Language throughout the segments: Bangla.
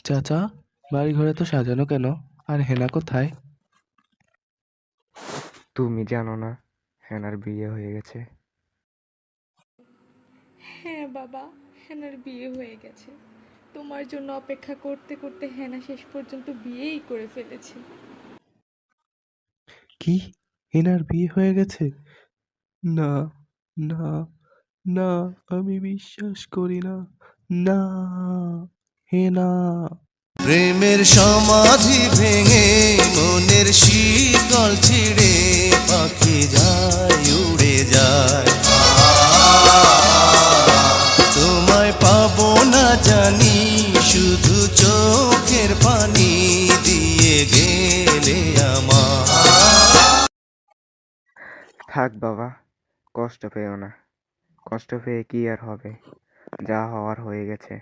চাচা, বাড়ি ঘরে তো সাজানো কেন? আর হেনা কোথায়? তুমি জানো না হেনার বিয়ে হয়ে গেছে? হ্যাঁ বাবা, হেনার বিয়ে হয়ে গেছে। তোমার জন্য অপেক্ষা করতে করতে হেনা শেষ পর্যন্ত বিয়েই করে ফেলেছে। কি? হেনার বিয়ে হয়ে গেছে? না, না, না, আমি বিশ্বাস করি না। না, হেনা। প্রেমের সমাধি ভেঙে মনের শীতল ছিঁড়ে পাখি যায় উড়ে যায়। তোমায় পাবো না জানি, শুধু চোখের পানি দিয়ে গেলে আমার। থাক বাবা, কষ্ট পেও না। কষ্ট পেয়ে কি আর হবে, যা হওয়ার হয়ে গেছে।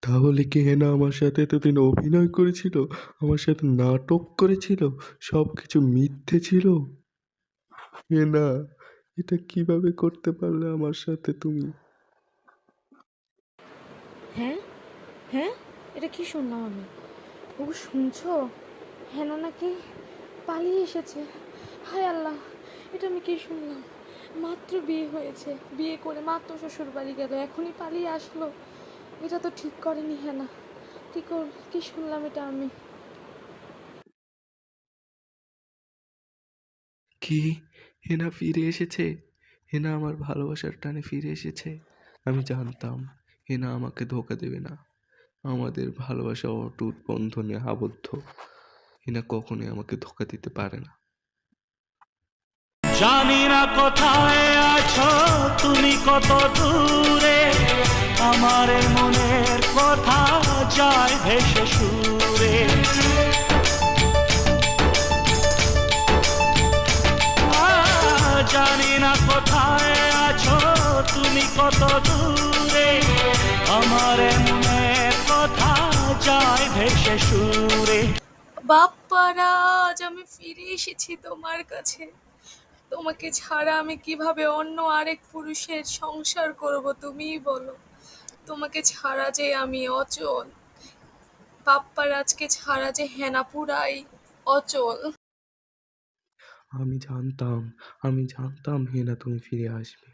তাহলে কি হেনা আমার সাথে এতদিন অভিনয় করেছিল? আমার সাথে নাটক করেছিল? সবকিছু মিথ্যে ছিল? হেনা, এটা কিভাবে করতে পারলে আমার সাথে তুমি? হ্যাঁ, হ্যাঁ, এটা কি শুনলাম আমি? ও শুনছো? হেনা নাকি পালিয়ে এসেছে। হায় আল্লাহ, এটা আমি কি শুনলাম? মাত্র বিয়ে হয়েছে, বিয়ে করে মাত্র শ্বশুর বাড়ি গেল, এখনই পালিয়ে আসলো। এটা তো ঠিক করেনি হেনা। কি শুনলাম এটা আমি? কি? হেনা ফিরে এসেছে? হেনা আমার ভালোবাসার টানে ফিরে এসেছে? আমি জানতাম হেনা আমাকে ধোঁকা দেবে না। আমাদের ভালোবাসা অটুট বন্ধনে আবদ্ধ। হেনা কখনোই আমাকে ধোঁকা দিতে পারে না। জানি না কোথায় আছো তুমি, কত দূরে আমার মনের কথা যায় ভেসে সুরে। জানি না কোথায় আছো তুমি, কত দূরে আমার মনের কথা যায় ভেসে সুরে। বাপ্পারা, আজ আমি ফিরে এসেছি তোমার কাছে। তোমাকে ছাড়া আমি কিভাবে অন্য আরেক পুরুষের সংসার করব তুমিই বলো। তোমাকে ছাড়া যে আমি অচল। বাপ্পারাজকে ছাড়া যে হেনা পুরাই অচল। আমি জানতাম হেনা তুমি ফিরে আসবে।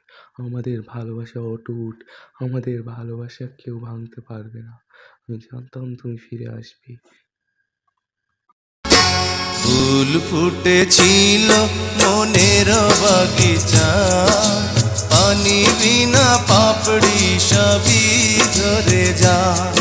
আমাদের ভালোবাসা অটুট। আমাদের ভালোবাসা কেউ ভাঙতে পারবে না। আমি জানতাম তুমি ফিরে আসবে। ফুল ফুটেছিল মনের বাগিচা, পানি বিনা পাপড়ি সবই ঝরে যায়।